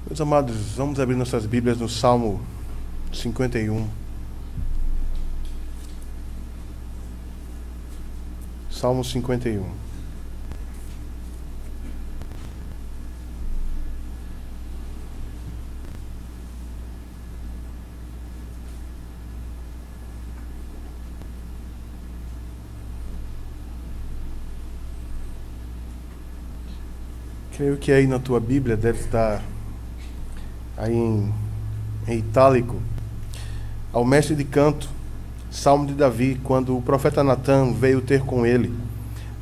Meus amados, vamos abrir nossas Bíblias no Salmo 51. Salmo 51. Creio que aí na tua Bíblia deve estar aí em itálico, ao mestre de canto, Salmo de Davi, quando o profeta Natã veio ter com ele,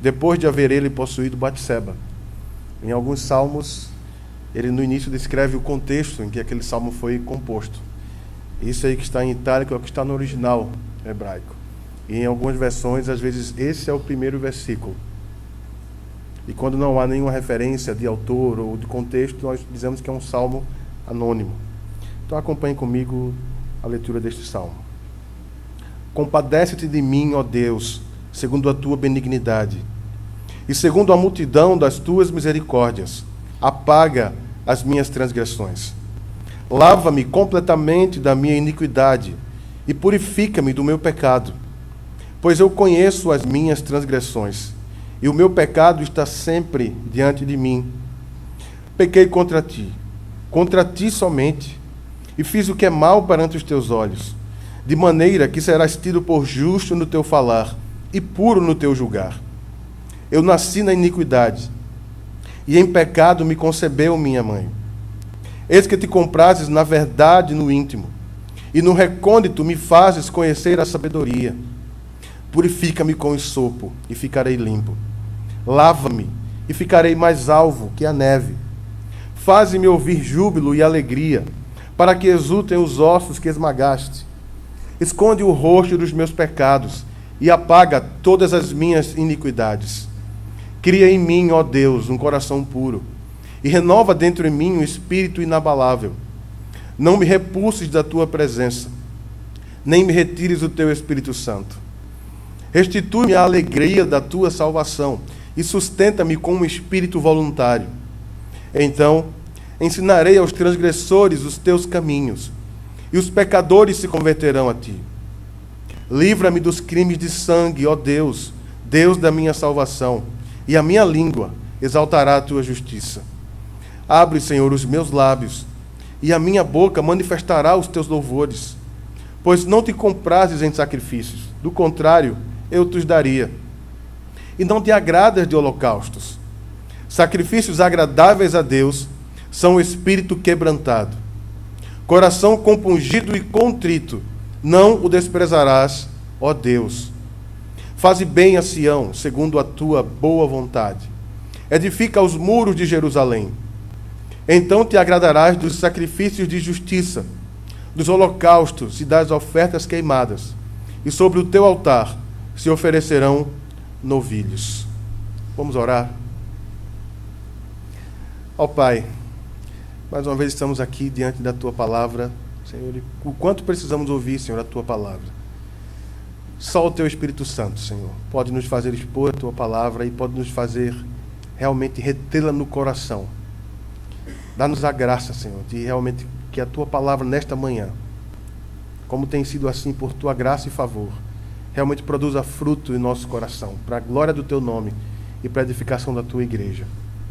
depois de haver ele possuído Batseba. Em alguns salmos, ele no início descreve o contexto em que aquele salmo foi composto. Isso aí que está em itálico é o que está no original hebraico. E em algumas versões, às vezes, esse é o primeiro versículo. E quando não há nenhuma referência de autor ou de contexto, nós dizemos que é um salmo anônimo. Então acompanhe comigo a leitura deste salmo. Compadece-te de mim, ó Deus, segundo a tua benignidade, e segundo a multidão das tuas misericórdias, apaga as minhas transgressões. Lava-me completamente da minha iniquidade e purifica-me do meu pecado, pois eu conheço as minhas transgressões, e o meu pecado está sempre diante de mim. Pequei contra ti somente, e fiz o que é mal perante os teus olhos, de maneira que serás tido por justo no teu falar e puro no teu julgar. Eu nasci na iniquidade, e em pecado me concebeu minha mãe. Eis que te comprases na verdade no íntimo, e no recôndito me fazes conhecer a sabedoria. Purifica-me com esopo, e ficarei limpo. Lava-me, e ficarei mais alvo que a neve. Faze-me ouvir júbilo e alegria, para que exultem os ossos que esmagaste. Esconde o rosto dos meus pecados, e apaga todas as minhas iniquidades. Cria em mim, ó Deus, um coração puro, e renova dentro de mim um espírito inabalável. Não me repulses da tua presença, nem me retires o teu Espírito Santo. Restitui-me a alegria da tua salvação, e sustenta-me com um espírito voluntário. Então ensinarei aos transgressores os teus caminhos, e os pecadores se converterão a ti. Livra-me dos crimes de sangue, ó Deus, Deus da minha salvação, e a minha língua exaltará a tua justiça. Abre, Senhor, os meus lábios, e a minha boca manifestará os teus louvores, pois não te comprases em sacrifícios, do contrário, eu te os daria. E não te agradas de holocaustos. Sacrifícios agradáveis a Deus são o espírito quebrantado. Coração compungido e contrito, não o desprezarás, ó Deus. Faze bem a Sião, segundo a tua boa vontade. Edifica os muros de Jerusalém. Então te agradarás dos sacrifícios de justiça, dos holocaustos e das ofertas queimadas, e sobre o teu altar se oferecerão novilhos. Vamos orar. Ó Pai, mais uma vez estamos aqui diante da tua palavra, Senhor, e o quanto precisamos ouvir, Senhor, a tua palavra. Só o teu Espírito Santo, Senhor, pode nos fazer expor a tua palavra e pode nos fazer realmente retê-la no coração. Dá-nos a graça, Senhor, de realmente que a tua palavra nesta manhã, como tem sido assim por tua graça e favor, realmente produza fruto em nosso coração, para a glória do teu nome e para a edificação da tua igreja.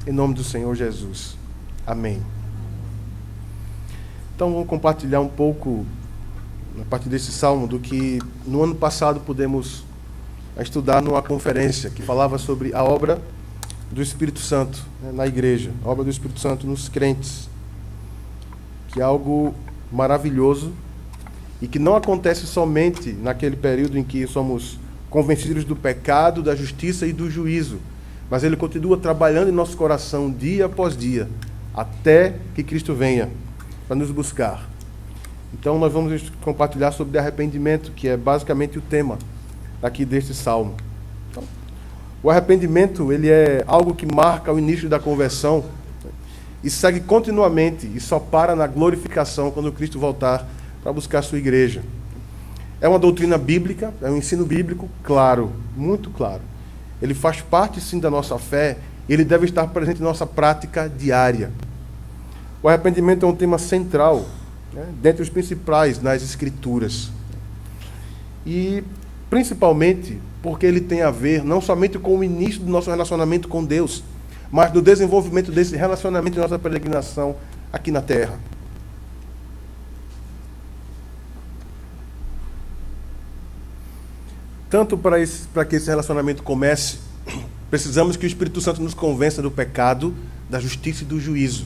Em nome do Senhor Jesus. Amém. Então vamos compartilhar um pouco, a partir desse salmo, do que no ano passado pudemos estudar numa conferência que falava sobre a obra do Espírito Santo, né, na igreja, a obra do Espírito Santo nos crentes, que é algo maravilhoso e que não acontece somente naquele período em que somos convencidos do pecado, da justiça e do juízo, mas ele continua trabalhando em nosso coração dia após dia, até que Cristo venha para nos buscar. Então nós vamos compartilhar sobre arrependimento, que é basicamente o tema aqui deste salmo. Então, o arrependimento, ele é algo que marca o início da conversão e segue continuamente e só para na glorificação quando Cristo voltar para buscar a sua igreja. É uma doutrina bíblica, é um ensino bíblico claro, muito claro. Ele faz parte sim da nossa fé, ele deve estar presente em nossa prática diária. O arrependimento é um tema central, né, dentre os principais nas Escrituras. E, principalmente, porque ele tem a ver não somente com o início do nosso relacionamento com Deus, mas do desenvolvimento desse relacionamento de nossa peregrinação aqui na Terra. Tanto para que esse relacionamento comece, precisamos que o Espírito Santo nos convença do pecado, da justiça e do juízo.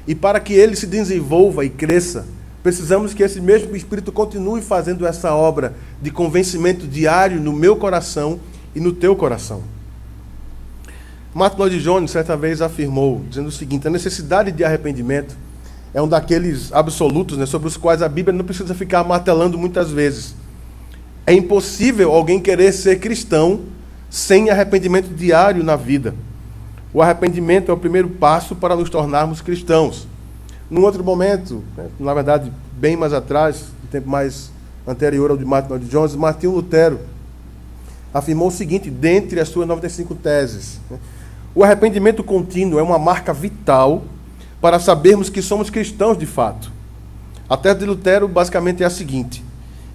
E para que ele se desenvolva e cresça, precisamos que esse mesmo Espírito continue fazendo essa obra de convencimento diário no meu coração e no teu coração. Martin Lloyd Jones, certa vez, afirmou, dizendo o seguinte: a necessidade de arrependimento é um daqueles absolutos, né, sobre os quais a Bíblia não precisa ficar martelando muitas vezes. É impossível alguém querer ser cristão sem arrependimento diário na vida. O arrependimento é o primeiro passo para nos tornarmos cristãos. Num outro momento, né, na verdade, bem mais atrás, no tempo mais anterior ao de Martin Lloyd Jones, Martinho Lutero afirmou o seguinte, dentre as suas 95 teses: né, o arrependimento contínuo é uma marca vital para sabermos que somos cristãos de fato. A tese de Lutero basicamente é a seguinte: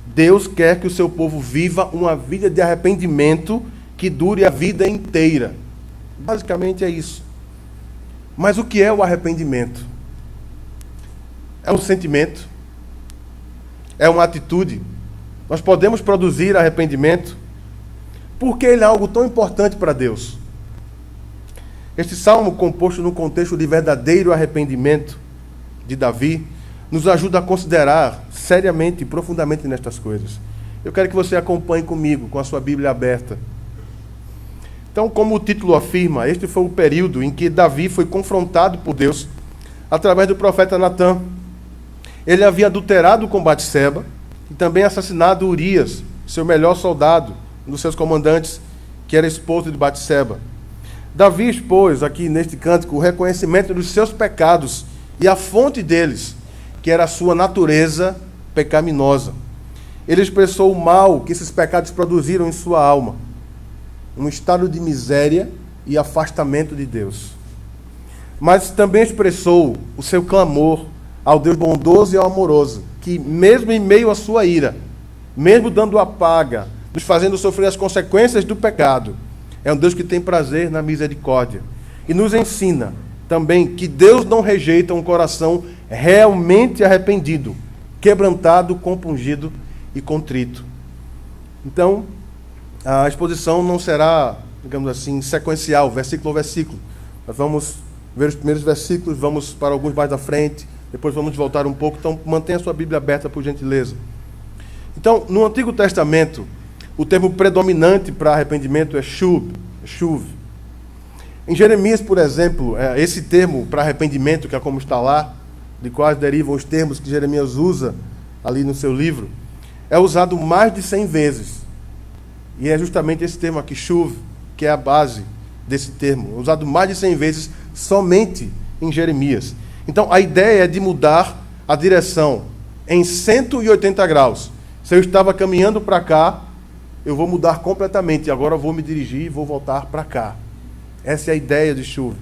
Deus quer que o seu povo viva uma vida de arrependimento que dure a vida inteira. Basicamente é isso. Mas o que é o arrependimento? É um sentimento? É uma atitude? Nós podemos produzir arrependimento? Por que ele é algo tão importante para Deus? Este salmo, composto no contexto de verdadeiro arrependimento de Davi, nos ajuda a considerar seriamente e profundamente nestas coisas. Eu quero que você acompanhe comigo, com a sua Bíblia aberta. Então, como o título afirma, este foi o período em que Davi foi confrontado por Deus através do profeta Natã. Ele havia adulterado com Batseba e também assassinado Urias, seu melhor soldado, um dos seus comandantes, que era esposo de Batseba. Davi expôs aqui neste cântico o reconhecimento dos seus pecados e a fonte deles, que era a sua natureza pecaminosa. Ele expressou o mal que esses pecados produziram em sua alma, um estado de miséria e afastamento de Deus. Mas também expressou o seu clamor ao Deus bondoso e ao amoroso, que mesmo em meio à sua ira, mesmo dando a paga, nos fazendo sofrer as consequências do pecado, é um Deus que tem prazer na misericórdia. E nos ensina também que Deus não rejeita um coração realmente arrependido, quebrantado, compungido e contrito. Então, a exposição não será, digamos assim, sequencial, versículo a versículo. Nós vamos ver os primeiros versículos, vamos para alguns mais à frente, depois vamos voltar um pouco. Então, mantenha a sua Bíblia aberta, por gentileza. Então, no Antigo Testamento, o termo predominante para arrependimento é shuv. Em Jeremias, por exemplo, esse termo para arrependimento, que é como está lá, de quais derivam os termos que Jeremias usa ali no seu livro, é usado mais de 100 vezes. E é justamente esse termo aqui, shuv, que é a base desse termo, usado mais de 100 vezes somente em Jeremias. Então, a ideia é de mudar a direção em 180 graus. Se eu estava caminhando para cá, eu vou mudar completamente. Agora eu vou me dirigir e vou voltar para cá. Essa é a ideia de shuv.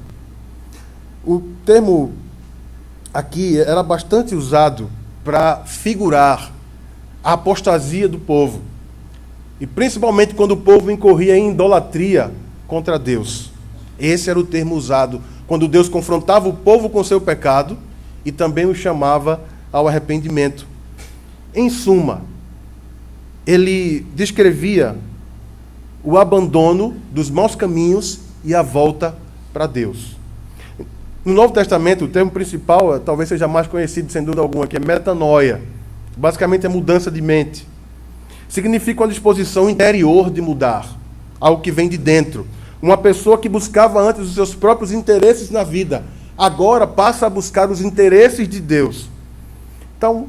O termo aqui era bastante usado para figurar a apostasia do povo. E principalmente quando o povo incorria em idolatria contra Deus. Esse era o termo usado quando Deus confrontava o povo com seu pecado e também o chamava ao arrependimento. Em suma, ele descrevia o abandono dos maus caminhos e a volta para Deus. No Novo Testamento, o termo principal, talvez seja mais conhecido, sem dúvida alguma, que é metanoia. Basicamente é mudança de mente. Significa uma disposição interior de mudar, algo que vem de dentro. Uma pessoa que buscava antes os seus próprios interesses na vida, agora passa a buscar os interesses de Deus. Então,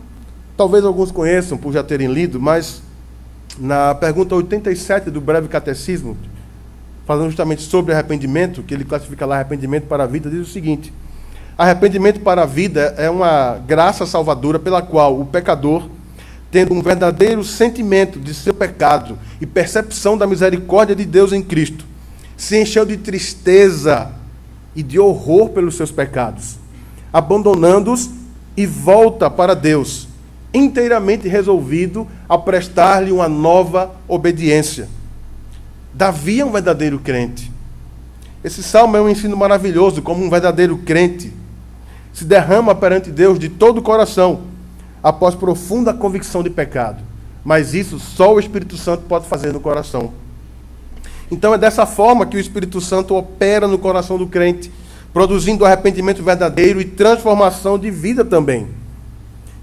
talvez alguns conheçam por já terem lido, mas na pergunta 87 do Breve Catecismo, falando justamente sobre arrependimento, que ele classifica lá arrependimento para a vida, diz o seguinte: arrependimento para a vida é uma graça salvadora pela qual o pecador, tendo um verdadeiro sentimento de seu pecado e percepção da misericórdia de Deus em Cristo, se encheu de tristeza e de horror pelos seus pecados. abandonando-os, e volta para Deus, inteiramente resolvido a prestar-lhe uma nova obediência. Davi é um verdadeiro crente. Esse salmo é um ensino maravilhoso, como um verdadeiro crente se derrama perante Deus de todo o coração, após profunda convicção de pecado. Mas isso só o Espírito Santo pode fazer no coração. Então é dessa forma que o Espírito Santo opera no coração do crente, produzindo arrependimento verdadeiro e transformação de vida também.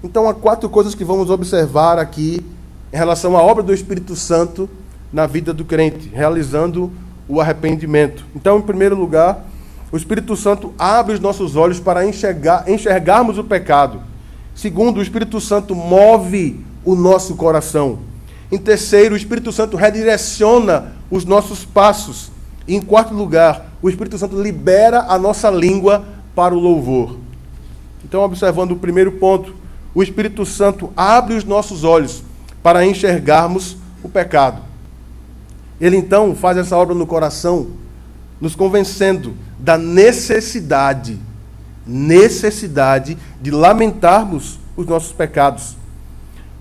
Então há 4 coisas que vamos observar aqui em relação à obra do Espírito Santo na vida do crente, realizando o arrependimento. Então, em primeiro lugar, o Espírito Santo abre os nossos olhos para enxergarmos o pecado. Segundo, o Espírito Santo move o nosso coração. Em terceiro, o Espírito Santo redireciona os nossos passos. E em quarto lugar, o Espírito Santo libera a nossa língua para o louvor. Então, observando o primeiro ponto, o Espírito Santo abre os nossos olhos para enxergarmos o pecado. Ele então faz essa obra no coração, nos convencendo da necessidade de lamentarmos os nossos pecados.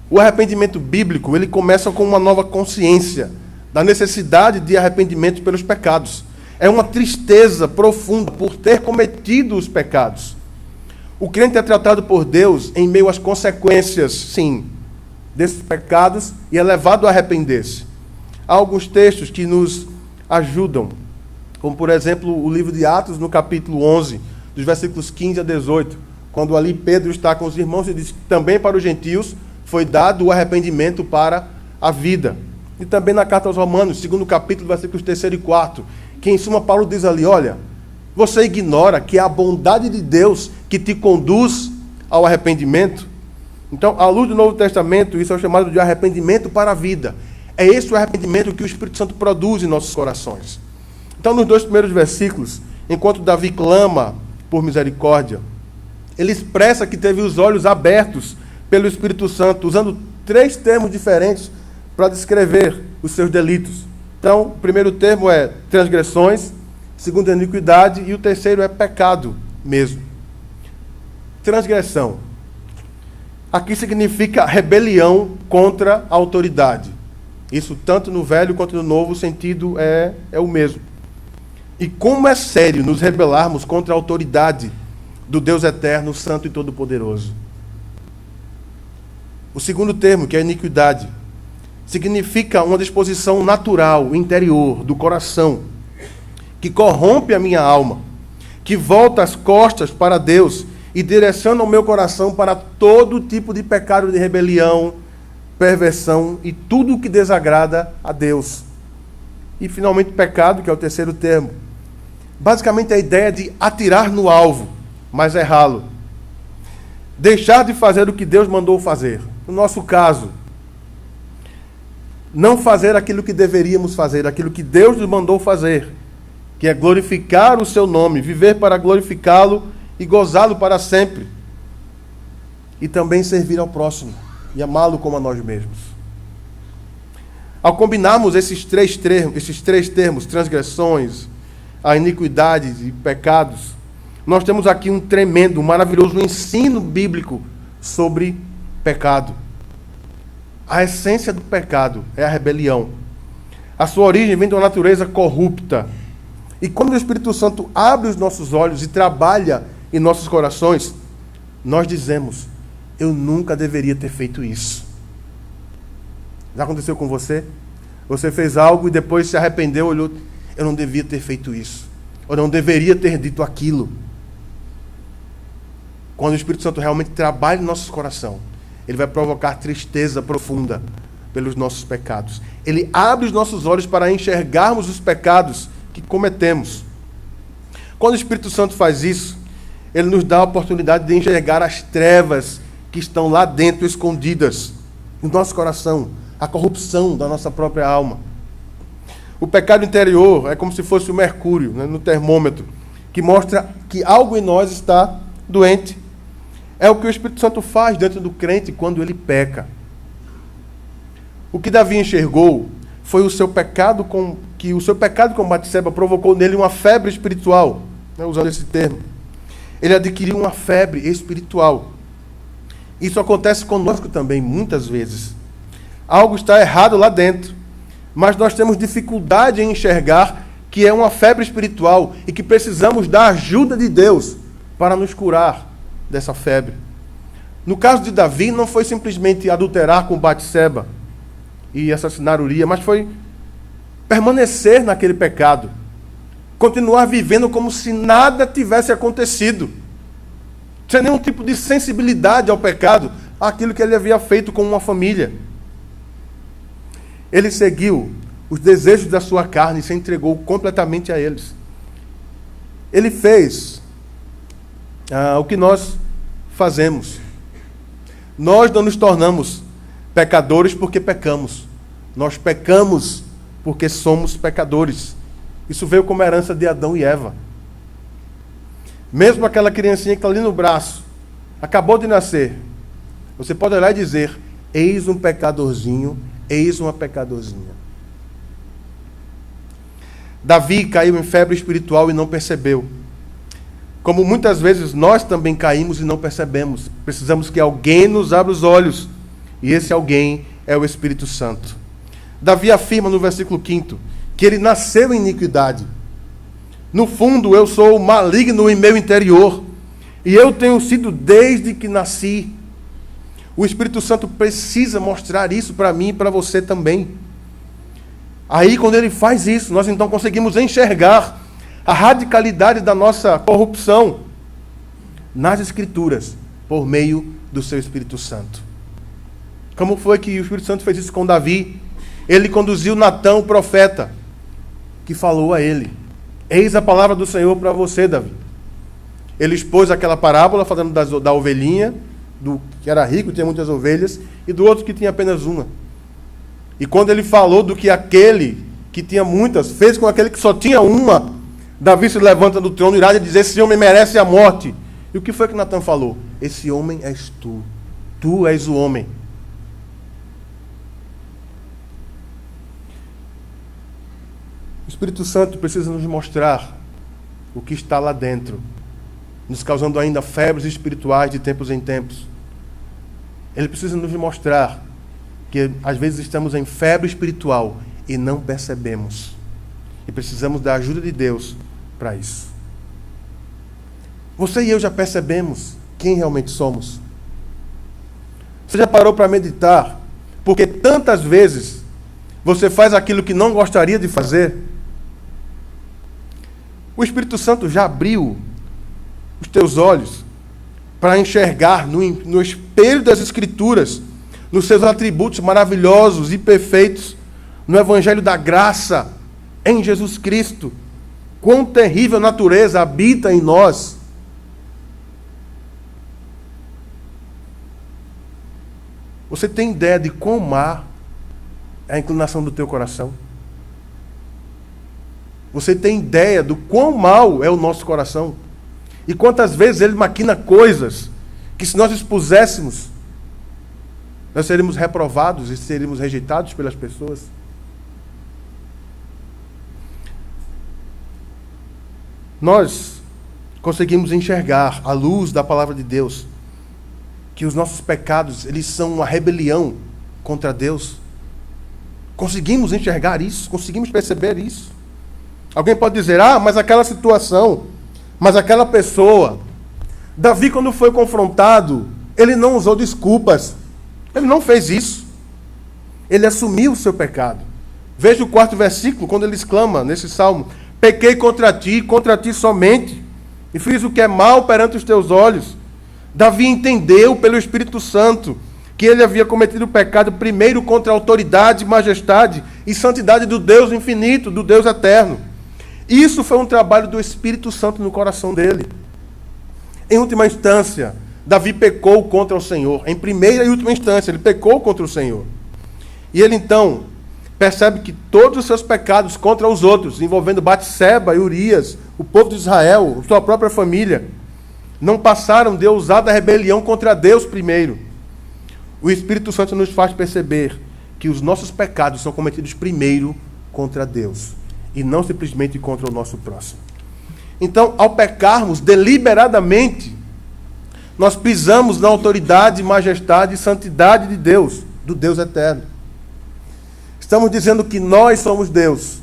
O arrependimento bíblico, ele começa com uma nova consciência da necessidade de arrependimento pelos pecados. É uma tristeza profunda por ter cometido os pecados. O crente é tratado por Deus em meio às consequências, sim, desses pecados e é levado a arrepender-se. Há alguns textos que nos ajudam, como por exemplo o livro de Atos, no capítulo 11, dos versículos 15 a 18, quando ali Pedro está com os irmãos e diz que também para os gentios foi dado o arrependimento para a vida. E também na carta aos Romanos, segundo capítulo, versículos 3 e 4, que em suma Paulo diz ali, olha, você ignora que é a bondade de Deus que te conduz ao arrependimento? Então, à luz do Novo Testamento, isso é chamado de arrependimento para a vida. É esse o arrependimento que o Espírito Santo produz em nossos corações. Então, nos 2 primeiros versículos, enquanto Davi clama por misericórdia, ele expressa que teve os olhos abertos pelo Espírito Santo, usando 3 termos diferentes para descrever os seus delitos. Então, o primeiro termo é transgressões, o segundo é iniquidade e o terceiro é pecado mesmo. Transgressão. Aqui significa rebelião contra a autoridade. Isso tanto no Velho quanto no Novo, o sentido é o mesmo. E como é sério nos rebelarmos contra a autoridade do Deus eterno, santo e todo-poderoso. O segundo termo, que é iniquidade, significa uma disposição natural, interior, do coração, que corrompe a minha alma, que volta as costas para Deus e direciona o meu coração para todo tipo de pecado de rebelião, perversão e tudo o que desagrada a Deus. E finalmente pecado, que é o terceiro termo. Basicamente a ideia de atirar no alvo, mas errá-lo. Deixar de fazer o que Deus mandou fazer. No nosso caso, não fazer aquilo que deveríamos fazer, aquilo que Deus nos mandou fazer, que é glorificar o seu nome, viver para glorificá-lo e gozá-lo para sempre. E também servir ao próximo e amá-lo como a nós mesmos. Ao combinarmos esses três termos, transgressões, a iniquidades e pecados, nós temos aqui um tremendo, maravilhoso ensino bíblico sobre pecado. A essência do pecado é a rebelião. A sua origem vem de uma natureza corrupta. E quando o Espírito Santo abre os nossos olhos e trabalha em nossos corações, nós dizemos, eu nunca deveria ter feito isso. Já aconteceu com você? Você fez algo e depois se arrependeu, olhou, eu não devia ter feito isso. Ou não deveria ter dito aquilo. Quando o Espírito Santo realmente trabalha em nosso coração, ele vai provocar tristeza profunda pelos nossos pecados. Ele abre os nossos olhos para enxergarmos os pecados que cometemos. Quando o Espírito Santo faz isso, ele nos dá a oportunidade de enxergar as trevas que estão lá dentro, escondidas no nosso coração, a corrupção da nossa própria alma. O pecado interior é como se fosse o mercúrio, né, no termômetro, que mostra que algo em nós está doente. É o que o Espírito Santo faz dentro do crente quando ele peca. O que Davi enxergou foi o seu pecado com Batseba provocou nele uma febre espiritual, né, usando esse termo. ele adquiriu uma febre espiritual. Isso acontece conosco também, muitas vezes. Algo está errado lá dentro, mas nós temos dificuldade em enxergar que é uma febre espiritual e que precisamos da ajuda de Deus para nos curar dessa febre. No caso de Davi, não foi simplesmente adulterar com Batseba e assassinar Uria, mas foi permanecer naquele pecado, continuar vivendo como se nada tivesse acontecido, sem nenhum tipo de sensibilidade ao pecado, àquilo que ele havia feito com uma família. Ele seguiu os desejos da sua carne e se entregou completamente a eles. Ele fez o que nós fazemos. Nós não nos tornamos pecadores porque pecamos. Nós pecamos porque somos pecadores. Isso veio como herança de Adão e Eva. Mesmo aquela criancinha que está ali no braço, acabou de nascer, você pode olhar e dizer: eis um pecadorzinho, eis uma pecadorzinha. Davi caiu em febre espiritual e não percebeu. Como muitas vezes nós também caímos e não percebemos. Precisamos que alguém nos abra os olhos. E esse alguém é o Espírito Santo. Davi afirma no versículo 5º que ele nasceu em iniquidade. No fundo, eu sou maligno em meu interior. E eu tenho sido desde que nasci. O Espírito Santo precisa mostrar isso para mim e para você também. Aí, quando ele faz isso, nós então conseguimos enxergar a radicalidade da nossa corrupção nas Escrituras, por meio do seu Espírito Santo. Como foi que o Espírito Santo fez isso com Davi? Ele conduziu Natã, o profeta, que falou a ele: eis a palavra do Senhor para você, Davi. Ele expôs aquela parábola, falando da ovelhinha, do que era rico, tinha muitas ovelhas, e do outro que tinha apenas uma. E quando ele falou do que aquele que tinha muitas fez com aquele que só tinha uma, Davi se levanta do trono, irá dizer: esse homem merece a morte. E o que foi que Natã falou? Esse homem és tu. Tu és o homem. O Espírito Santo precisa nos mostrar o que está lá dentro, nos causando ainda febres espirituais de tempos em tempos. Ele precisa nos mostrar que às vezes estamos em febre espiritual e não percebemos. E precisamos da ajuda de Deus para isso. Você e eu já percebemos quem realmente somos? Você já parou para meditar? Porque tantas vezes você faz aquilo que não gostaria de fazer? O Espírito Santo já abriu os teus olhos para enxergar no espelho das Escrituras, nos seus atributos maravilhosos e perfeitos, no Evangelho da graça, em Jesus Cristo, quão terrível natureza habita em nós. Você tem ideia de quão má é a inclinação do teu coração? Você tem ideia do quão mau é o nosso coração? E quantas vezes ele maquina coisas que, se nós expuséssemos, nós seríamos reprovados e seríamos rejeitados pelas pessoas? Nós conseguimos enxergar, à luz da palavra de Deus, que os nossos pecados, eles são uma rebelião contra Deus. Conseguimos enxergar isso? Conseguimos perceber isso? Alguém pode dizer: mas aquela situação, mas aquela pessoa. Davi, quando foi confrontado, ele não usou desculpas. Ele não fez isso. Ele assumiu o seu pecado. Veja o 4º versículo, quando ele exclama nesse salmo: pequei contra ti somente, e fiz o que é mal perante os teus olhos. Davi entendeu pelo Espírito Santo que ele havia cometido o pecado primeiro contra a autoridade, majestade e santidade do Deus infinito, do Deus eterno. Isso foi um trabalho do Espírito Santo no coração dele. Em última instância, Davi pecou contra o Senhor. Em primeira e última instância, ele pecou contra o Senhor. E ele então percebe que todos os seus pecados contra os outros, envolvendo Batseba e Urias, o povo de Israel, sua própria família, não passaram de ousada rebelião contra Deus primeiro. O Espírito Santo nos faz perceber que os nossos pecados são cometidos primeiro contra Deus, e não simplesmente contra o nosso próximo. Então, ao pecarmos deliberadamente, nós pisamos na autoridade, majestade e santidade de Deus, do Deus eterno. Estamos dizendo que nós somos Deus,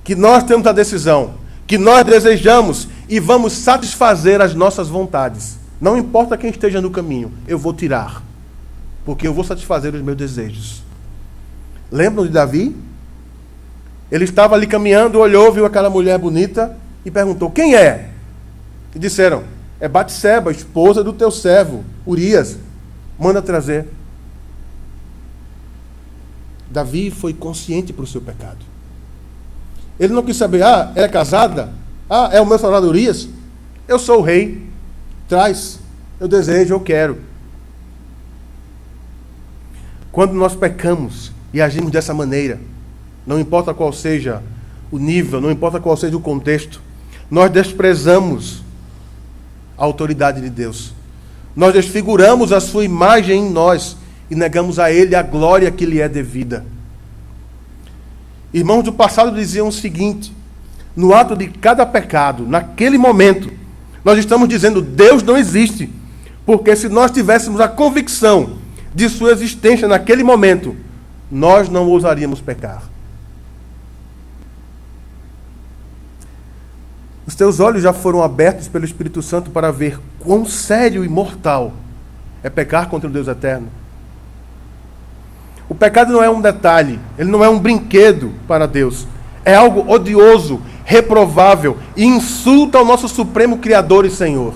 que nós temos a decisão, que nós desejamos e vamos satisfazer as nossas vontades. Não importa quem esteja no caminho, eu vou tirar, porque eu vou satisfazer os meus desejos. Lembram de Davi? Ele estava ali caminhando, olhou, viu aquela mulher bonita e perguntou: quem é? E disseram: é Batseba, esposa do teu servo Urias. Manda trazer. Davi foi consciente para o seu pecado. Ele não quis saber: ela é casada? É o meu soldado Urias? Eu sou o rei. Traz. Eu desejo, eu quero. Quando nós pecamos e agimos dessa maneira, não importa qual seja o nível, não importa qual seja o contexto, nós desprezamos a autoridade de Deus. Nós desfiguramos a sua imagem em nós e negamos a Ele a glória que lhe é devida. Irmãos do passado diziam o seguinte: no ato de cada pecado, naquele momento, nós estamos dizendo: Deus não existe. Porque se nós tivéssemos a convicção de sua existência naquele momento, nós não ousaríamos pecar. Os teus olhos já foram abertos pelo Espírito Santo para ver quão sério e mortal é pecar contra o Deus eterno. O pecado não é um detalhe, ele não é um brinquedo para Deus. É algo odioso, reprovável e insulta ao nosso supremo Criador e Senhor.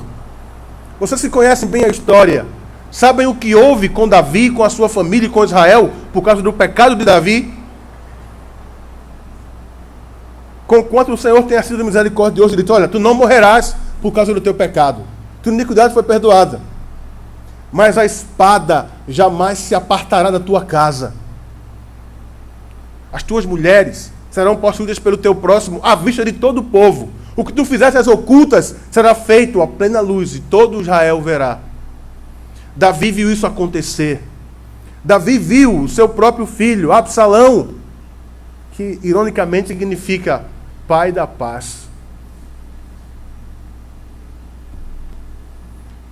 Vocês que conhecem bem a história, sabem o que houve com Davi, com a sua família e com Israel por causa do pecado de Davi? Conquanto o Senhor tenha sido misericordioso, ele disse: olha, tu não morrerás por causa do teu pecado. Tua iniquidade foi perdoada. Mas a espada jamais se apartará da tua casa. As tuas mulheres serão possuídas pelo teu próximo à vista de todo o povo. O que tu fizeste às ocultas será feito à plena luz e todo Israel verá. Davi viu isso acontecer. Davi viu o seu próprio filho, Absalão, que ironicamente significa pai da paz.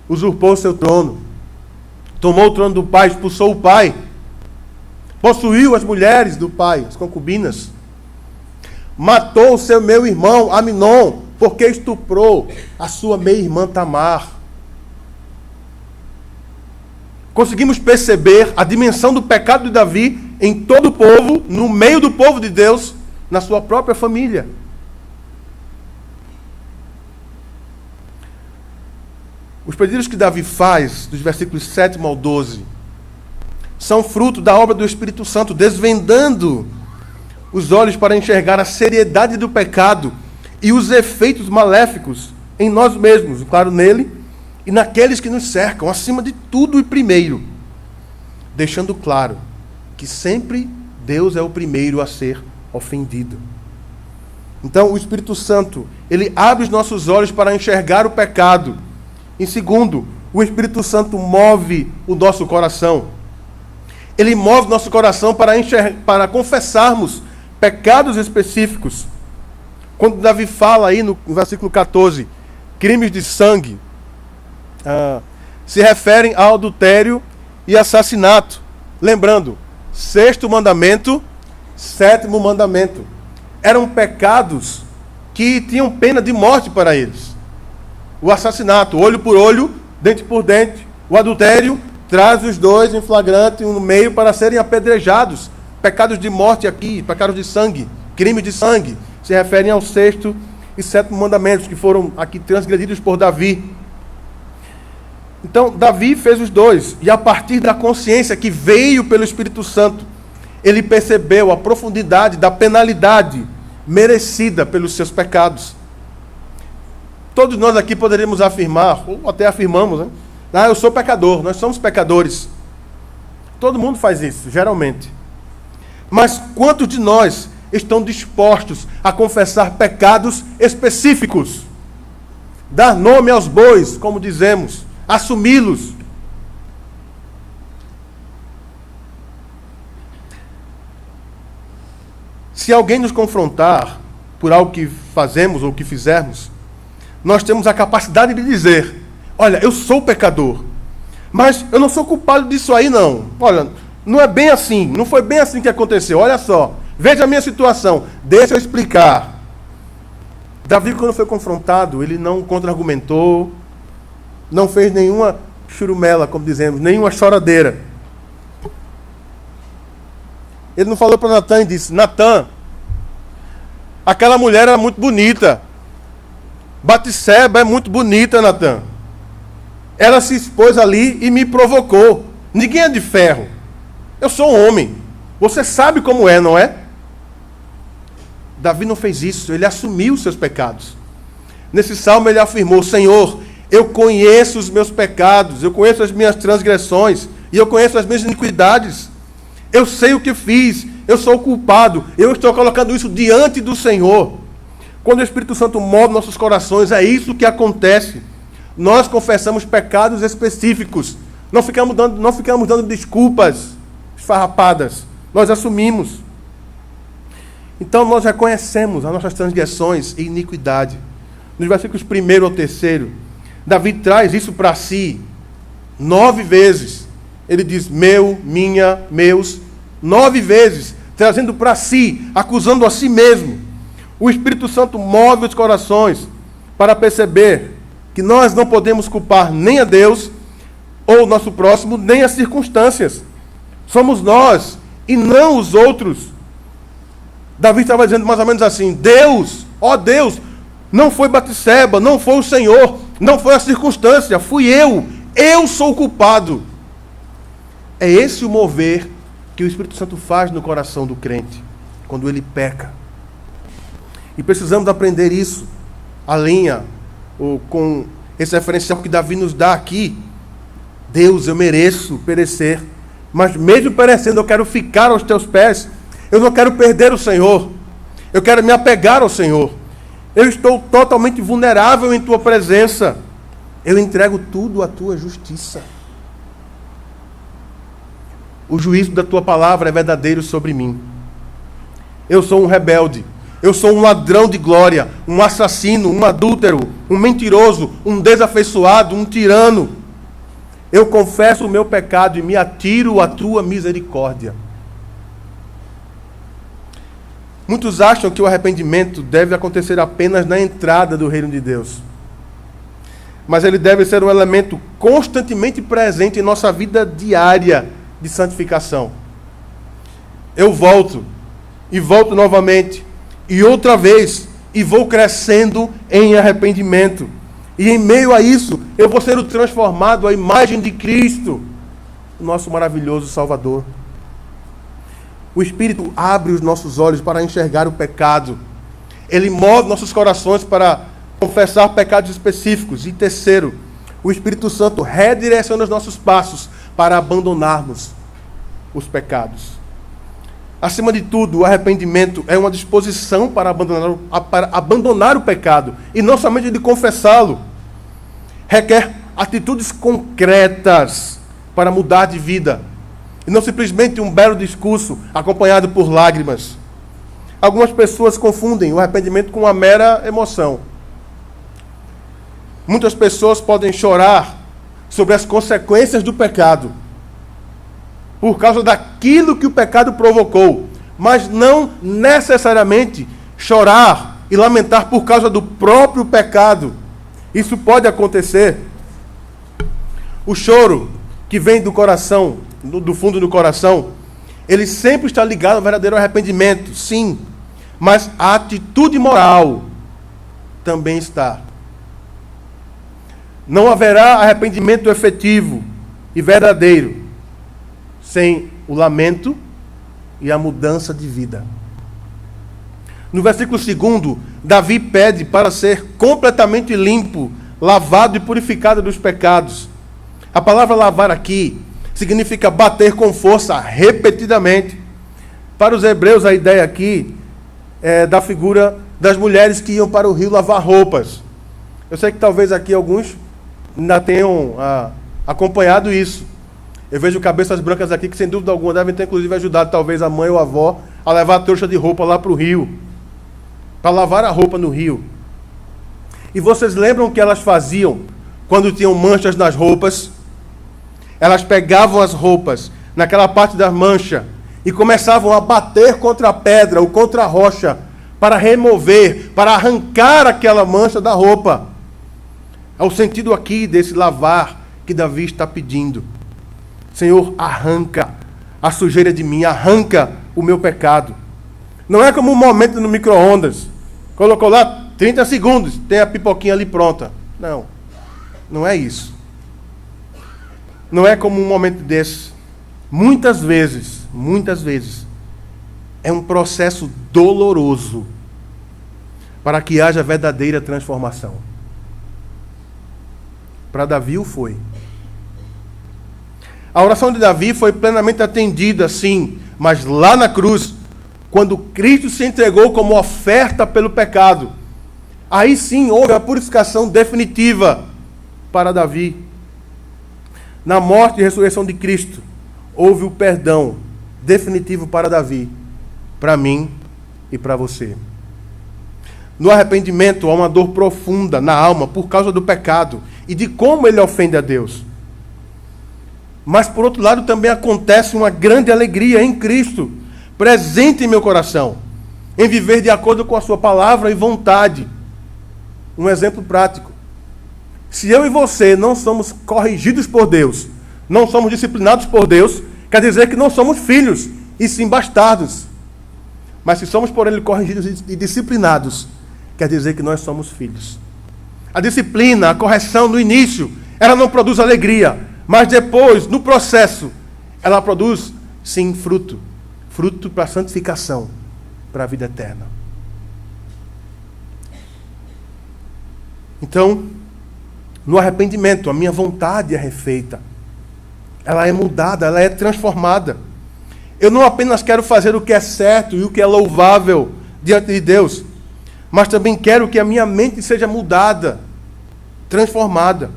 Usurpou seu trono, tomou o trono do pai, expulsou o pai, possuiu as mulheres do pai, as concubinas, matou o seu meu irmão Aminon, porque estuprou a sua meia-irmã Tamar. Conseguimos perceber a dimensão do pecado de Davi em todo o povo, no meio do povo de Deus, na sua própria família. Os pedidos que Davi faz, dos versículos 7 ao 12, são fruto da obra do Espírito Santo, desvendando os olhos para enxergar a seriedade do pecado e os efeitos maléficos em nós mesmos, claro, nele e naqueles que nos cercam, acima de tudo e primeiro, deixando claro que sempre Deus é o primeiro a ser ofendido. Então, o Espírito Santo, ele abre os nossos olhos para enxergar o pecado. Em segundo, o Espírito Santo move o nosso coração. Ele move o nosso coração para confessarmos pecados específicos. Quando Davi fala aí no versículo 14, crimes de sangue, se referem ao adultério e assassinato. Lembrando, 6º mandamento, 7º mandamento. Eram pecados que tinham pena de morte para eles. O assassinato, olho por olho, dente por dente. O adultério, traz os dois em flagrante, um no meio, para serem apedrejados. Pecados de morte aqui, pecados de sangue, crime de sangue, se referem ao 6º e 7º mandamentos, que foram aqui transgredidos por Davi. Então, Davi fez os dois, e a partir da consciência que veio pelo Espírito Santo, ele percebeu a profundidade da penalidade merecida pelos seus pecados. Todos nós aqui poderíamos afirmar, ou até afirmamos, né? Eu sou pecador, nós somos pecadores. Todo mundo faz isso, geralmente. Mas quantos de nós estão dispostos a confessar pecados específicos? Dar nome aos bois, como dizemos, assumi-los. Se alguém nos confrontar por algo que fazemos ou que fizermos, nós temos a capacidade de dizer: olha, eu sou pecador, mas eu não sou culpado disso aí não. Olha, não é bem assim, não foi bem assim que aconteceu. Olha só, veja a minha situação, deixa eu explicar. Davi, quando foi confrontado, ele não contra-argumentou, não fez nenhuma churumela, como dizemos, nenhuma choradeira. Ele não falou para Natan e disse: Natan, aquela mulher era muito bonita. Batseba é muito bonita, Natan. Ela se expôs ali e me provocou. Ninguém é de ferro. Eu sou um homem. Você sabe como é, não é? Davi não fez isso. Ele assumiu os seus pecados. Nesse salmo ele afirmou: Senhor, eu conheço os meus pecados, eu conheço as minhas transgressões e eu conheço as minhas iniquidades. Eu sei o que fiz, eu sou o culpado, eu estou colocando isso diante do Senhor. Quando o Espírito Santo move nossos corações, é isso que acontece. Nós confessamos pecados específicos, não ficamos dando desculpas esfarrapadas, nós assumimos. Então nós reconhecemos as nossas transgressões e iniquidade. Nos versículos 1 ao 3, Davi traz isso para si 9 vezes. Ele diz: meu, minha, meus, 9 vezes, trazendo para si, acusando a si mesmo. O Espírito Santo move os corações para perceber que nós não podemos culpar nem a Deus, ou o nosso próximo, nem as circunstâncias. Somos nós e não os outros. Davi estava dizendo mais ou menos assim: Deus, ó Deus, não foi Batseba, não foi o Senhor, não foi a circunstância, fui eu sou o culpado. É esse o mover que o Espírito Santo faz no coração do crente, quando ele peca. E precisamos aprender isso, a linha, ou com esse referencial que Davi nos dá aqui. Deus, eu mereço perecer, mas mesmo perecendo eu quero ficar aos teus pés. Eu não quero perder o Senhor, eu quero me apegar ao Senhor. Eu estou totalmente vulnerável em tua presença. Eu entrego tudo à tua justiça. O juízo da tua palavra é verdadeiro sobre mim. Eu sou um rebelde. Eu sou um ladrão de glória, um assassino, um adúltero, um mentiroso, um desafeiçoado, um tirano. Eu confesso o meu pecado e me atiro à tua misericórdia. Muitos acham que o arrependimento deve acontecer apenas na entrada do reino de Deus. Mas ele deve ser um elemento constantemente presente em nossa vida diária de santificação. Eu volto, e volto novamente, e outra vez, e vou crescendo em arrependimento. E em meio a isso, eu vou sendo transformado à imagem de Cristo, o nosso maravilhoso Salvador. O Espírito abre os nossos olhos para enxergar o pecado. Ele move nossos corações para confessar pecados específicos. E terceiro, o Espírito Santo redireciona os nossos passos para abandonarmos os pecados. Acima de tudo, o arrependimento é uma disposição para abandonar o pecado, e não somente de confessá-lo. Requer atitudes concretas para mudar de vida, e não simplesmente um belo discurso acompanhado por lágrimas. Algumas pessoas confundem o arrependimento com uma mera emoção. Muitas pessoas podem chorar sobre as consequências do pecado, por causa daquilo que o pecado provocou, mas não necessariamente chorar e lamentar por causa do próprio pecado. Isso pode acontecer. O choro que vem do coração, do fundo do coração, ele sempre está ligado ao verdadeiro arrependimento, sim, mas a atitude moral também está. Não haverá arrependimento efetivo e verdadeiro sem o lamento e a mudança de vida. No versículo 2, Davi pede para ser completamente limpo, lavado e purificado dos pecados. A palavra lavar aqui significa bater com força repetidamente. Para os hebreus, a ideia aqui é da figura das mulheres que iam para o rio lavar roupas. Eu sei que talvez aqui alguns ainda tenham acompanhado isso. Eu vejo cabeças brancas aqui que, sem dúvida alguma, devem ter inclusive ajudado talvez a mãe ou a avó a levar a trouxa de roupa lá para o rio, para lavar a roupa no rio. E vocês lembram o que elas faziam quando tinham manchas nas roupas? Elas pegavam as roupas naquela parte da mancha e começavam a bater contra a pedra ou contra a rocha para remover, para arrancar aquela mancha da roupa. É o sentido aqui desse lavar que Davi está pedindo. Senhor, arranca a sujeira de mim, arranca o meu pecado. Não é como um momento no micro-ondas. Colocou lá 30 segundos, tem a pipoquinha ali pronta. Não, não é isso. Não é como um momento desse. Muitas vezes, é um processo doloroso para que haja verdadeira transformação. Para Davi o foi. A oração de Davi foi plenamente atendida, sim, mas lá na cruz, quando Cristo se entregou como oferta pelo pecado, aí sim houve a purificação definitiva para Davi. Na morte e ressurreição de Cristo, houve o perdão definitivo para Davi, para mim e para você. No arrependimento há uma dor profunda na alma por causa do pecado e de como ele ofende a Deus. Mas, por outro lado, também acontece uma grande alegria em Cristo, presente em meu coração, em viver de acordo com a sua palavra e vontade. Um exemplo prático. Se eu e você não somos corrigidos por Deus, não somos disciplinados por Deus, quer dizer que não somos filhos, e sim bastardos. Mas se somos por Ele corrigidos e disciplinados, quer dizer que nós somos filhos. A disciplina, a correção no início, ela não produz alegria, mas depois, no processo, ela produz, sim, fruto. Fruto para a santificação, para a vida eterna. Então, no arrependimento, a minha vontade é refeita. Ela é mudada, ela é transformada. Eu não apenas quero fazer o que é certo e o que é louvável diante de Deus, mas também quero que a minha mente seja mudada, transformada.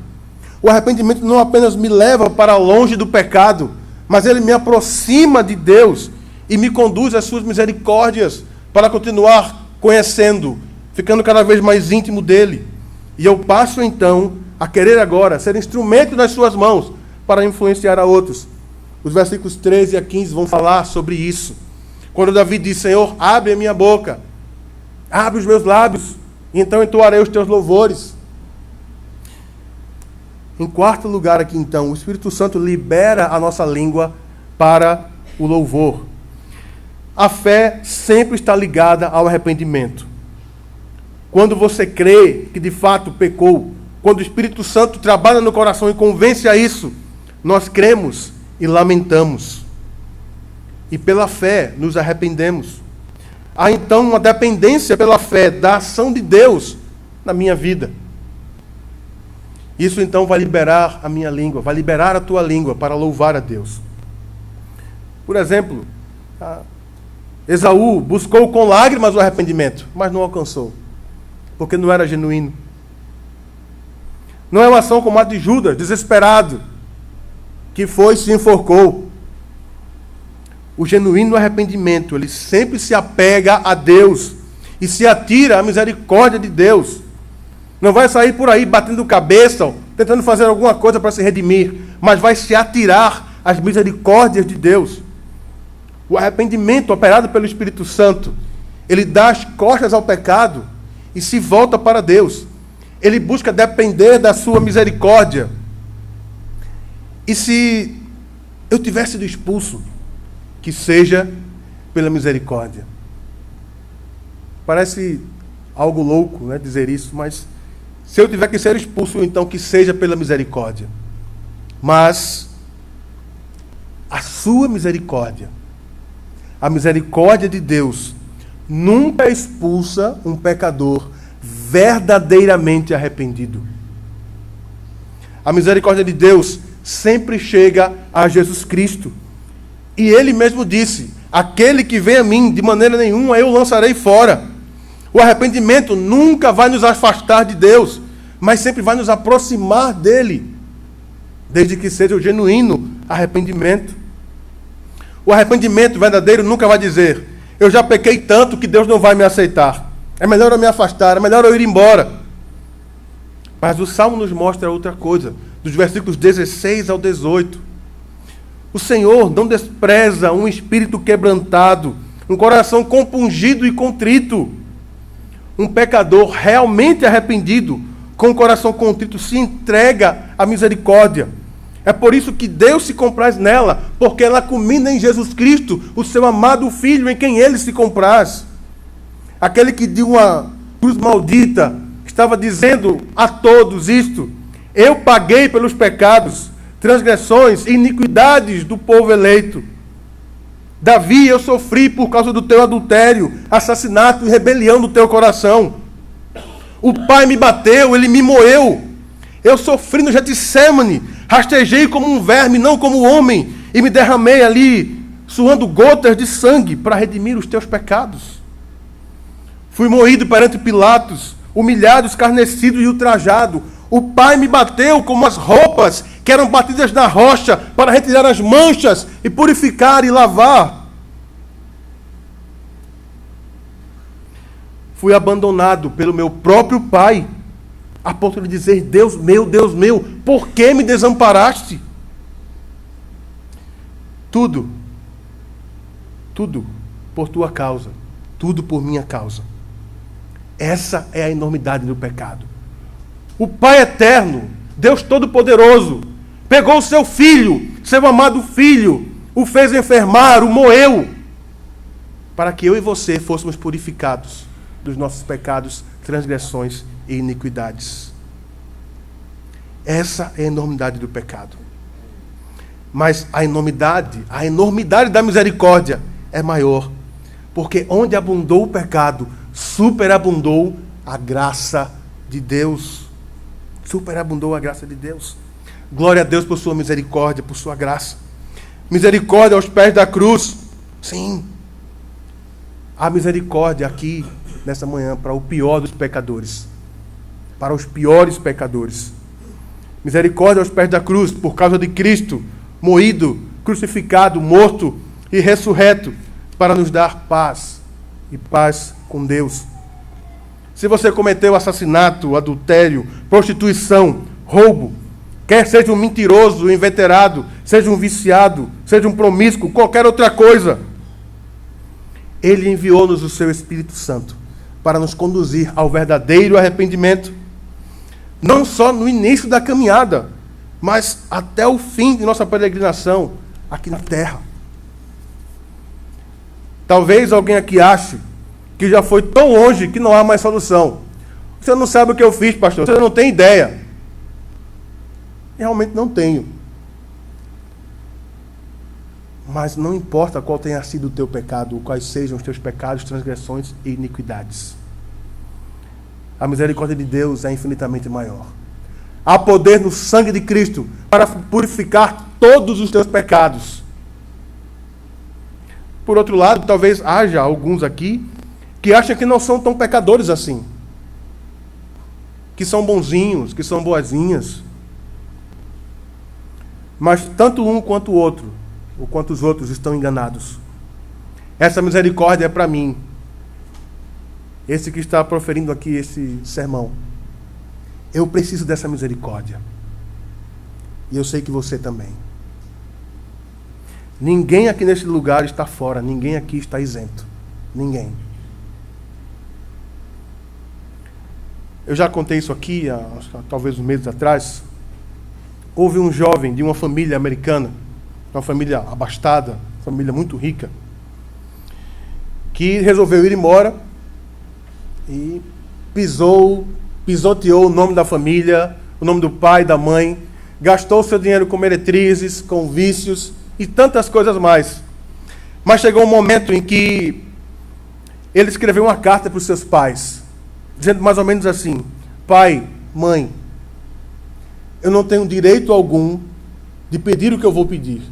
O arrependimento não apenas me leva para longe do pecado, mas ele me aproxima de Deus e me conduz às suas misericórdias para continuar conhecendo, ficando cada vez mais íntimo dele. E eu passo então a querer agora ser instrumento nas suas mãos para influenciar a outros. Os versículos 13 a 15 vão falar sobre isso. Quando Davi diz: Senhor, abre a minha boca, abre os meus lábios, e então entoarei os teus louvores. Em quarto lugar aqui então, o Espírito Santo libera a nossa língua para o louvor. A fé sempre está ligada ao arrependimento. Quando você crê que de fato pecou, quando o Espírito Santo trabalha no coração e convence a isso, nós cremos e lamentamos. E pela fé nos arrependemos. Há então uma dependência pela fé da ação de Deus na minha vida. Isso então vai liberar a minha língua, vai liberar a tua língua para louvar a Deus. Por exemplo, Esaú buscou com lágrimas o arrependimento, mas não alcançou, porque não era genuíno. Não é uma ação como a de Judas, desesperado, que foi e se enforcou. O genuíno arrependimento, ele sempre se apega a Deus e se atira à misericórdia de Deus. Não vai sair por aí batendo cabeça, tentando fazer alguma coisa para se redimir, mas vai se atirar às misericórdias de Deus. O arrependimento operado pelo Espírito Santo, ele dá as costas ao pecado e se volta para Deus. Ele busca depender da sua misericórdia. E se eu tivesse sido expulso, que seja pela misericórdia. Parece algo louco, né, dizer isso, mas se eu tiver que ser expulso, então que seja pela misericórdia. Mas a sua misericórdia, a misericórdia de Deus, nunca expulsa um pecador verdadeiramente arrependido. A misericórdia de Deus sempre chega a Jesus Cristo. E ele mesmo disse: aquele que vem a mim, de maneira nenhuma eu lançarei fora. O arrependimento nunca vai nos afastar de Deus, mas sempre vai nos aproximar dele, desde que seja o genuíno arrependimento. O arrependimento verdadeiro nunca vai dizer: eu já pequei tanto que Deus não vai me aceitar, é melhor eu me afastar, é melhor eu ir embora. Mas o Salmo nos mostra outra coisa, dos versículos 16 ao 18. O Senhor não despreza um espírito quebrantado, um coração compungido e contrito. Um pecador realmente arrependido, com o coração contrito, se entrega à misericórdia. É por isso que Deus se compraz nela, porque ela culmina em Jesus Cristo, o seu amado Filho, em quem Ele se compraz. Aquele que de uma cruz maldita estava dizendo a todos isto: eu paguei pelos pecados, transgressões e iniquidades do povo eleito. Davi, eu sofri por causa do teu adultério, assassinato e rebelião do teu coração. O pai me bateu, ele me moeu. Eu sofri no Getsêmani, rastejei como um verme, não como homem, e me derramei ali, suando gotas de sangue para redimir os teus pecados. Fui moído perante Pilatos, humilhado, escarnecido e ultrajado. O pai me bateu como as roupas que eram batidas na rocha para retirar as manchas e purificar e lavar. Fui abandonado pelo meu próprio pai, a ponto de dizer: Deus meu, por que me desamparaste? Tudo por tua causa, tudo por minha causa. Essa é a enormidade do pecado. O Pai eterno, Deus Todo-Poderoso, pegou o seu filho, seu amado filho, o fez enfermar, o moeu, para que eu e você fôssemos purificados dos nossos pecados, transgressões e iniquidades. Essa é a enormidade do pecado. Mas a enormidade da misericórdia é maior, porque onde abundou o pecado, superabundou a graça de Deus. Superabundou a graça de Deus. Glória a Deus por sua misericórdia, por sua graça. Misericórdia aos pés da cruz. Sim. Há misericórdia aqui, nessa manhã, para o pior dos pecadores. Para os piores pecadores. Misericórdia aos pés da cruz, por causa de Cristo, moído, crucificado, morto e ressurreto, para nos dar paz e paz com Deus. Se você cometeu assassinato, adultério, prostituição, roubo, quer seja um mentiroso, um inveterado, seja um viciado, seja um promíscuo, qualquer outra coisa, Ele enviou-nos o seu Espírito Santo para nos conduzir ao verdadeiro arrependimento, não só no início da caminhada, mas até o fim de nossa peregrinação aqui na terra. Talvez alguém aqui ache que já foi tão longe que não há mais solução. Você não sabe o que eu fiz, pastor. Você não tem ideia. Realmente não tenho. Mas não importa qual tenha sido o teu pecado, ou quais sejam os teus pecados, transgressões e iniquidades. A misericórdia de Deus é infinitamente maior. Há poder no sangue de Cristo para purificar todos os teus pecados. Por outro lado, talvez haja alguns aqui que acham que não são tão pecadores assim. Que são bonzinhos, que são boazinhas. Mas tanto um quanto o outro, ou quanto os outros, estão enganados. Essa misericórdia é para mim. Esse que está proferindo aqui esse sermão. Eu preciso dessa misericórdia. E eu sei que você também. Ninguém aqui nesse lugar está fora. Ninguém aqui está isento. Ninguém. Eu já contei isso aqui, talvez uns meses atrás. Houve um jovem de uma família americana, uma família abastada, família muito rica, que resolveu ir embora e pisoteou o nome da família, o nome do pai e da mãe, gastou seu dinheiro com meretrizes, com vícios e tantas coisas mais. Mas chegou um momento em que ele escreveu uma carta para os seus pais, dizendo mais ou menos assim: pai, mãe, eu não tenho direito algum de pedir o que eu vou pedir,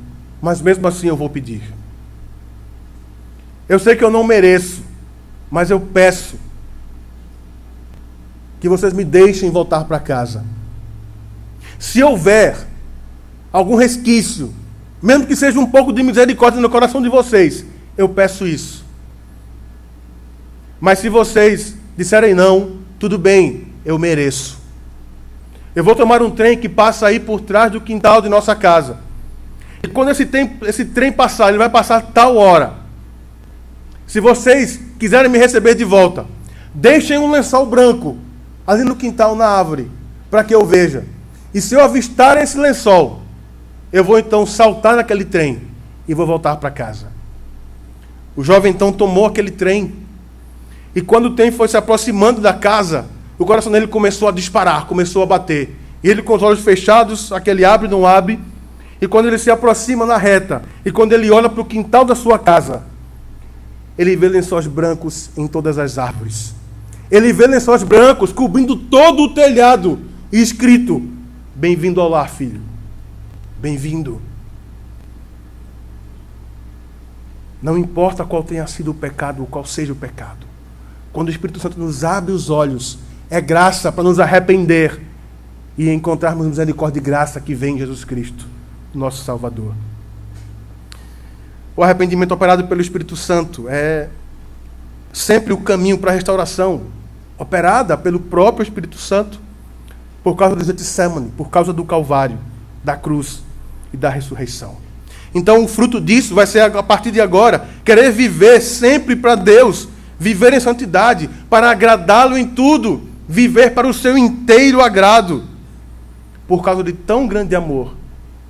mas mesmo assim eu vou pedir. Eu sei que eu não mereço, mas eu peço que vocês me deixem voltar para casa. Se houver algum resquício, mesmo que seja um pouco de misericórdia no coração de vocês, eu peço isso. Mas se vocês disserem não, tudo bem, eu mereço. Eu vou tomar um trem que passa aí por trás do quintal de nossa casa. E quando esse trem passar, ele vai passar tal hora. Se vocês quiserem me receber de volta, deixem um lençol branco ali no quintal, na árvore, para que eu veja. E se eu avistar esse lençol, eu vou então saltar naquele trem e vou voltar para casa. O jovem então tomou aquele trem. E quando o trem foi se aproximando da casa, o coração dele começou a disparar, começou a bater. E ele com os olhos fechados, aquele abre e não abre. E quando ele se aproxima na reta, e quando ele olha para o quintal da sua casa, ele vê lençóis brancos em todas as árvores. Ele vê lençóis brancos cobrindo todo o telhado e escrito: bem-vindo ao lar, filho. Bem-vindo. Não importa qual tenha sido o pecado, ou qual seja o pecado. Quando o Espírito Santo nos abre os olhos, é graça para nos arrepender e encontrarmos misericórdia e graça que vem em Jesus Cristo, nosso Salvador. O arrependimento operado pelo Espírito Santo é sempre o caminho para a restauração, operada pelo próprio Espírito Santo, por causa do Getsemane, por causa do Calvário, da cruz e da ressurreição. Então o fruto disso vai ser, a partir de agora, querer viver sempre para Deus, viver em santidade, para agradá-lo em tudo, viver para o seu inteiro agrado, por causa de tão grande amor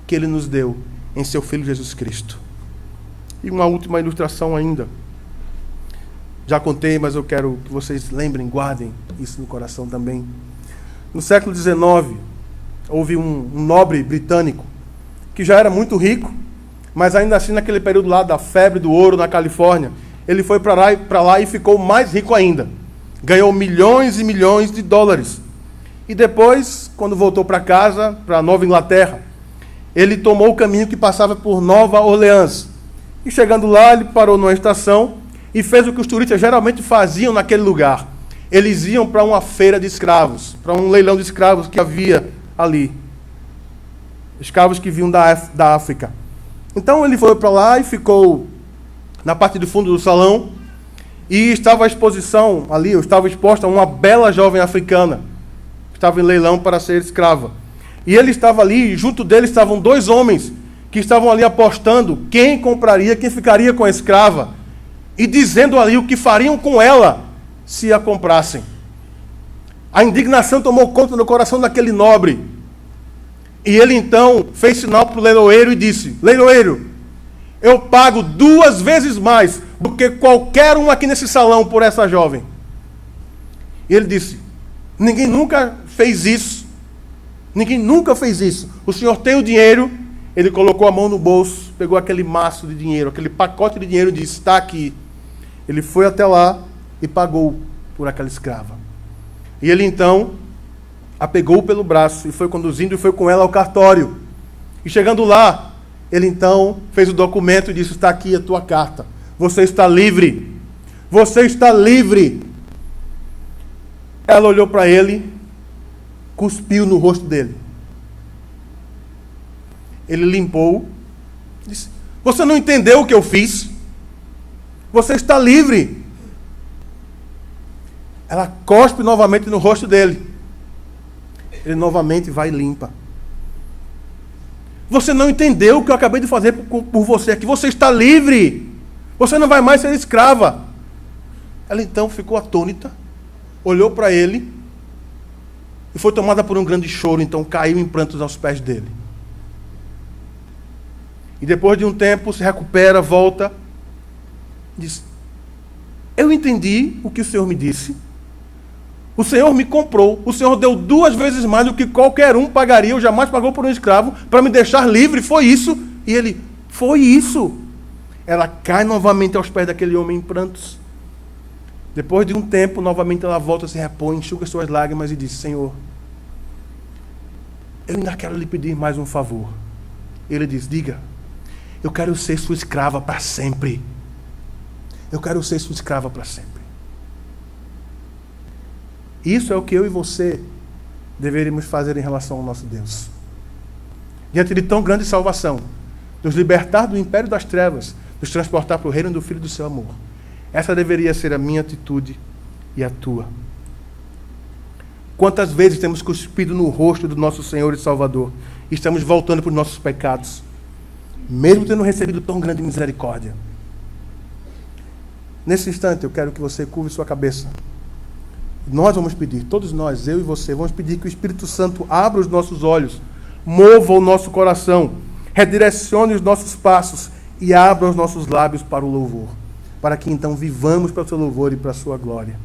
que Ele nos deu em seu Filho Jesus Cristo. E uma última ilustração ainda. Já contei, mas eu quero que vocês lembrem, guardem isso no coração também. No século XIX, houve um nobre britânico que já era muito rico, mas ainda assim naquele período lá da febre do ouro na Califórnia, ele foi para lá e ficou mais rico ainda. Ganhou milhões e milhões de dólares. E depois, quando voltou para casa, para Nova Inglaterra, ele tomou o caminho que passava por Nova Orleans. E chegando lá, ele parou numa estação e fez o que os turistas geralmente faziam naquele lugar. Eles iam para uma feira de escravos, para um leilão de escravos que havia ali. Escravos que vinham da África. Então ele foi para lá e ficou na parte do fundo do salão, e estava à exposição ali, estava exposta uma bela jovem africana, que estava em leilão para ser escrava. E ele estava ali, e junto dele estavam dois homens, que estavam ali apostando quem compraria, quem ficaria com a escrava, e dizendo ali o que fariam com ela, se a comprassem. A indignação tomou conta do coração daquele nobre, e ele então fez sinal para o leiloeiro e disse: leiloeiro, eu pago 2 vezes mais do que qualquer um aqui nesse salão por essa jovem. E ele disse: ninguém nunca fez isso. Ninguém nunca fez isso. O senhor tem o dinheiro? Ele colocou a mão no bolso, pegou aquele maço de dinheiro, aquele pacote de dinheiro e disse: está aqui. Ele foi até lá e pagou por aquela escrava. E ele então a pegou pelo braço e foi conduzindo e foi com ela ao cartório. E chegando lá, ele então fez o documento e disse: está aqui a tua carta. Você está livre. Você está livre. Ela olhou para ele, cuspiu no rosto dele. Ele limpou, disse: você não entendeu o que eu fiz? Você está livre. Ela cospe novamente no rosto dele. Ele novamente vai e limpa. Você não entendeu o que eu acabei de fazer por você aqui. Você está livre. Você não vai mais ser escrava. Ela então ficou atônita, olhou para ele e foi tomada por um grande choro. Então caiu em prantos aos pés dele. E depois de um tempo se recupera, volta, diz: eu entendi o que o Senhor me disse. O Senhor me comprou. O Senhor deu 2 vezes mais do que qualquer um pagaria. Eu jamais pagou por um escravo para me deixar livre. Foi isso. E ele: foi isso. Ela cai novamente aos pés daquele homem em prantos. Depois de um tempo, novamente ela volta, se repõe, enxuga suas lágrimas e diz: Senhor, eu ainda quero lhe pedir mais um favor. Ele diz: diga. Eu quero ser sua escrava para sempre. Eu quero ser sua escrava para sempre. Isso é o que eu e você deveríamos fazer em relação ao nosso Deus. Diante de tão grande salvação, nos libertar do império das trevas, nos transportar para o reino do Filho do seu amor. Essa deveria ser a minha atitude e a tua. Quantas vezes temos cuspido no rosto do nosso Senhor e Salvador e estamos voltando para os nossos pecados, mesmo tendo recebido tão grande misericórdia. Nesse instante, eu quero que você curve sua cabeça. Nós vamos pedir, todos nós, eu e você, vamos pedir que o Espírito Santo abra os nossos olhos, mova o nosso coração, redirecione os nossos passos e abra os nossos lábios para o louvor, para que então vivamos para o seu louvor e para a sua glória.